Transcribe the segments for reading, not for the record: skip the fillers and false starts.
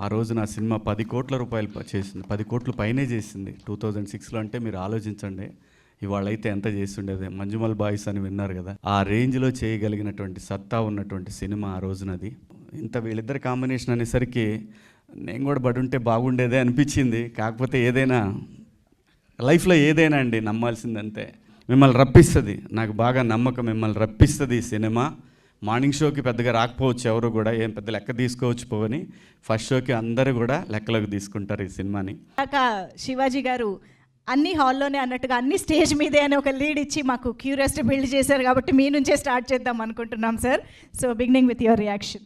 ఆ రోజు నా సినిమా 10 కోట్ల రూపాయలు చేసింది, 10 కోట్ల పైనే చేసింది 2006లో. అంటే మీరు ఆలోచించండి ఇవాళైతే ఎంత చేస్తుండేది. మంజుమల్ బాయ్స్ అని విన్నారు కదా, ఆ రేంజ్లో చేయగలిగినటువంటి సత్తా ఉన్నటువంటి సినిమా ఆ రోజునది. ఇంత వీళ్ళిద్దరి కాంబినేషన్ అనేసరికి నేను కూడా బడి ఉంటే బాగుండేదే అనిపించింది. కాకపోతే ఏదైనా లైఫ్లో ఏదైనా అండి నమ్మాల్సిందంతే, మిమ్మల్ని రప్పిస్తుంది. నాకు బాగా నమ్మకం మిమ్మల్ని రప్పిస్తుంది ఈ సినిమా. మార్నింగ్ షోకి పెద్దగా రాకపోవచ్చు, ఎవరు కూడా ఏం పెద్ద లెక్క తీసుకోవచ్చు పోవని, ఫస్ట్ షోకి అందరూ కూడా లెక్కలోకి తీసుకుంటారు ఈ సినిమాని. శివాజీ గారు అన్ని హాల్లోనే అన్నట్టుగా అన్ని స్టేజ్ మీదే అని ఒక లీడ్ ఇచ్చి మాకు క్యూరియాసిటీ బిల్డ్ చేశారు. కాబట్టి మీ నుంచే స్టార్ట్ చేద్దాం అనుకుంటున్నాం sir. So beginning with your reaction.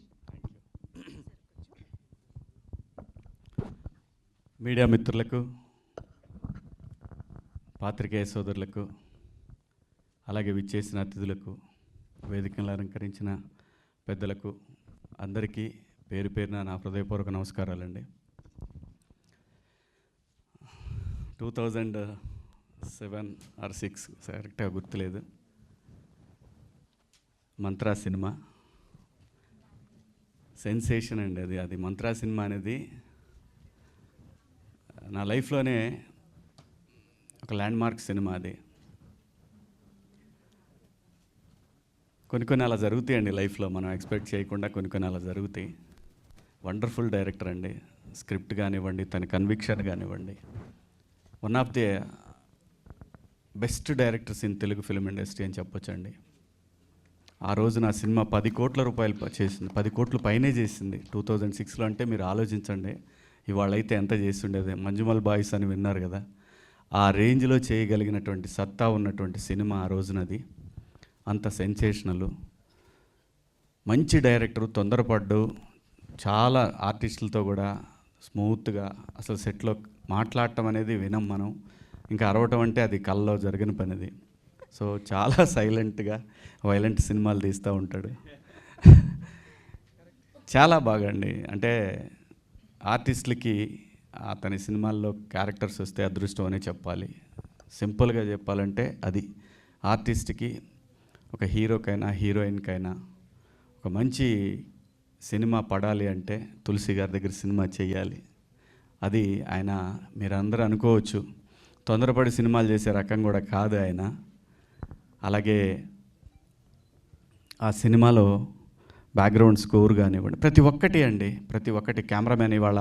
Media మిత్రులకు, పాత్రికేయ సోదరులకు, అలాగే విచ్చేసిన అతిథులకు, వేదికలను అలంకరించిన పెద్దలకు అందరికీ పేరు పేరున నా హృదయపూర్వక నమస్కారాలండి. 2007 or 6 కరెక్ట్గా గుర్తులేదు, మంత్రా సినిమా సెన్సేషన్ అండి. అది మంత్రా సినిమా అనేది నా లైఫ్లోనే ఒక ల్యాండ్మార్క్ సినిమా. అది కొన్ని అలా జరుగుతాయండి లైఫ్లో, మనం ఎక్స్పెక్ట్ చేయకుండా కొన్ని అలా జరుగుతాయి. వండర్ఫుల్ డైరెక్టర్ అండి. స్క్రిప్ట్ కానివ్వండి, తన కన్విక్షన్ కానివ్వండి, one of the best directors in Telugu film industry అని చెప్పొచ్చండి. ఆ రోజు నా సినిమా 10 కోట్ల రూపాయలు చేసింది, 10 కోట్ల పైనే చేసింది 2006లో. అంటే మీరు ఆలోచించండి ఇవాళైతే ఎంత చేస్తుండేది. మంజుమల్ బాయ్స్ అని విన్నారు కదా, ఆ రేంజ్లో చేయగలిగినటువంటి సత్తా ఉన్నటువంటి సినిమా ఆ రోజునది. అంత సెన్సేషనల్, మంచి డైరెక్టరు, తొందరపడ్డు, చాలా ఆర్టిస్టులతో కూడా స్మూత్గా, అసలు సెట్లో మాట్లాడటం అనేది వినం మనం, ఇంకా అరవటం అంటే అది కళ్ళలో జరిగిన పనిది. సో చాలా సైలెంట్గా వైలెంట్ సినిమాలు తీస్తూ ఉంటాడు. చాలా బాగా అండి. అంటే ఆర్టిస్టులకి అతని సినిమాల్లో క్యారెక్టర్స్ వస్తే అదృష్టం అనే చెప్పాలి. సింపుల్గా చెప్పాలంటే అది ఆర్టిస్ట్కి, ఒక హీరోకైనా హీరోయిన్కైనా ఒక మంచి సినిమా పడాలి అంటే తులసి గారి దగ్గర సినిమా చేయాలి. అది ఆయన, మీరందరూ అనుకోవచ్చు తొందరపడి సినిమాలు చేసే రకం కూడా కాదు ఆయన. అలాగే ఆ సినిమాలో బ్యాక్గ్రౌండ్ స్కోర్ కానివ్వండి, ప్రతి ఒక్కటి అండి, ప్రతి ఒక్కటి. కెమెరామెన్ ఇవాళ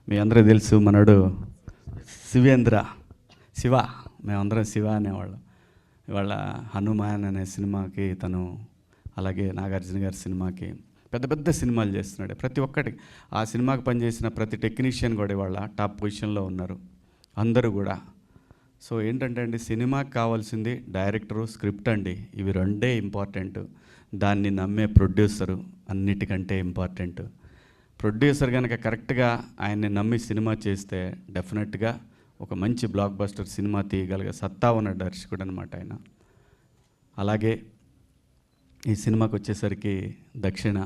మీ అందరూ తెలుసు, మనడు శివ, మేమందరం శివ అనేవాళ్ళం. ఇవాళ హనుమాన్ అనే సినిమాకి తను, అలాగే నాగార్జున గారి సినిమాకి పెద్ద పెద్ద సినిమాలు చేస్తున్నాడు. ప్రతి ఒక్కటి ఆ సినిమాకి పనిచేసిన ప్రతి టెక్నీషియన్ కూడా ఇవాళ టాప్ పొజిషన్లో ఉన్నారు అందరూ కూడా. సో ఏంటంటే అండి, సినిమాకి కావాల్సింది డైరెక్టరు, స్క్రిప్ట్ అండి. ఇవి రెండే ఇంపార్టెంట్. దాన్ని నమ్మే ప్రొడ్యూసరు అన్నిటికంటే ఇంపార్టెంట్. ప్రొడ్యూసర్ కనుక కరెక్ట్గా ఆయన్ని నమ్మి సినిమా చేస్తే డెఫినెట్గా ఒక మంచి బ్లాక్ బస్టర్ సినిమా తీయగలిగే సత్తా ఉన్న దర్శకుడు అనమాట ఆయన. అలాగే ఈ సినిమాకి వచ్చేసరికి దక్షిణ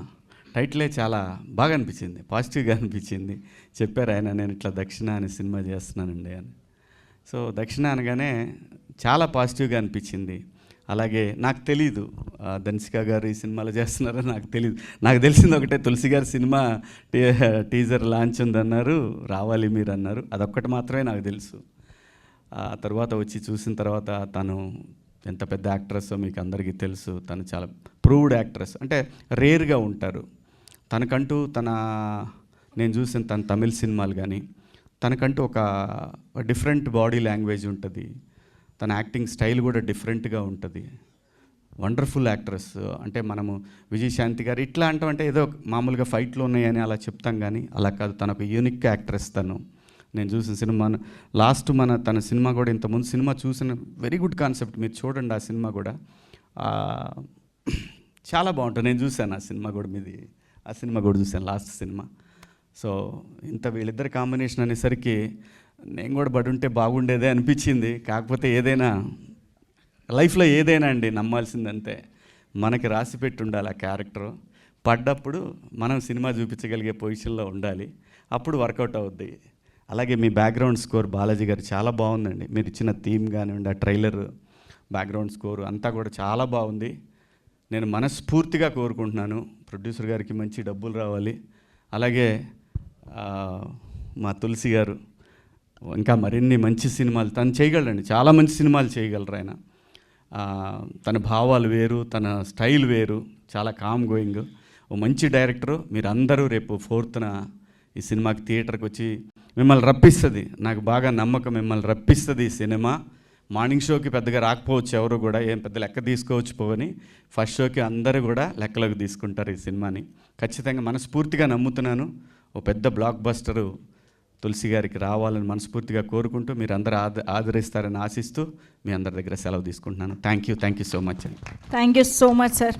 టైటిలే చాలా బాగా అనిపించింది, పాజిటివ్గా అనిపించింది. చెప్పారు ఆయన, నేను ఇట్లా దక్షిణ అనే సినిమా చేస్తున్నానండి అని. సో దక్షిణ అనగానే చాలా పాజిటివ్గా అనిపించింది. అలాగే నాకు తెలీదు ధన్సిక గారు ఈ సినిమాలో చేస్తున్నారని నాకు తెలియదు. నాకు తెలిసింది ఒకటే, తులసి గారి సినిమా టీజర్ లాంచ్ ఉందన్నారు, రావాలి మీరు అన్నారు. అదొక్కటి మాత్రమే నాకు తెలుసు. ఆ తర్వాత వచ్చి చూసిన తర్వాత తను ఎంత పెద్ద యాక్ట్రెస్ మీకు అందరికీ తెలుసు. తను చాలా ప్రూవ్డ్ యాక్ట్రెస్, అంటే రేర్గా ఉంటారు. తనకంటూ నేను చూసిన తన తమిళ సినిమాలు కానీ, తనకంటూ ఒక డిఫరెంట్ బాడీ లాంగ్వేజ్ ఉంటుంది. తన యాక్టింగ్ స్టైల్ కూడా డిఫరెంట్గా ఉంటుంది. Wonderful actress. అంటే మనము విజయశాంతి గారు ఇట్లా అంటాం అంటే ఏదో మామూలుగా ఫైట్లు ఉన్నాయని అలా చెప్తాం, కానీ అలా కాదు. తన ఒక యూనిక్ యాక్ట్రెస్ తను. నేను చూసిన సినిమా లాస్ట్ తన సినిమా కూడా, ఇంతకుముందు సినిమా చూసిన వెరీ గుడ్ కాన్సెప్ట్, మీరు చూడండి ఆ సినిమా కూడా చాలా బాగుంటుంది. నేను చూశాను ఆ సినిమా కూడా చూశాను లాస్ట్ సినిమా. సో వీళ్ళిద్దరి కాంబినేషన్ అనేసరికి నేను కూడా బడి ఉంటే బాగుండేదే అనిపించింది. కాకపోతే ఏదైనా లైఫ్లో ఏదైనా అండి నమ్మాల్సిందంతే, మనకి రాసి పెట్టి ఉండాలి. ఆ క్యారెక్టర్ పడ్డప్పుడు మనం సినిమా చూపించగలిగే పొజిషన్లో ఉండాలి, అప్పుడు వర్కౌట్ అవుద్ది. అలాగే మీ బ్యాక్గ్రౌండ్ స్కోర్ బాలాజీ గారు చాలా బాగుందండి. మీరు ఇచ్చిన థీమ్ కానివ్వండి, ఆ ట్రైలర్, బ్యాక్గ్రౌండ్ స్కోర్ అంతా కూడా చాలా బాగుంది. నేను మనస్ఫూర్తిగా కోరుకుంటున్నాను ప్రొడ్యూసర్ గారికి మంచి డబ్బులు రావాలి. అలాగే ఆ, మా తులసి గారు ఇంకా మరిన్ని మంచి సినిమాలు తను చేయగలరండి, చాలా మంచి సినిమాలు చేయగలరు ఆయన. ఆ, తన భావాలు వేరు, తన స్టైల్ వేరు, చాలా కామ్ గోయింగ్, ఓ మంచి డైరెక్టరు. మీరు అందరూ రేపు 4th ఈ సినిమాకి థియేటర్కి వచ్చి మిమ్మల్ని రప్పిస్తుంది, నాకు బాగా నమ్మకం, మిమ్మల్ని రప్పిస్తుంది ఈ సినిమా. మార్నింగ్ షోకి పెద్దగా రాకపోవచ్చు, ఎవరు కూడా ఏం పెద్ద లెక్క తీసుకోవచ్చు పోవని, ఫస్ట్ షోకి అందరూ కూడా లెక్కలోకి తీసుకుంటారు ఈ సినిమాని. ఖచ్చితంగా మనస్ఫూర్తిగా నమ్ముతున్నాను, ఓ పెద్ద బ్లాక్ బస్టరు తులసి గారికి రావాలని మనస్ఫూర్తిగా కోరుకుంటూ, మీరు అందరూ ఆదరిస్తారని ఆశిస్తూ మీ అందరి దగ్గర సెలవు తీసుకుంటున్నాను. థ్యాంక్ యూ సో మచ్ అండి. Thank you so much sir.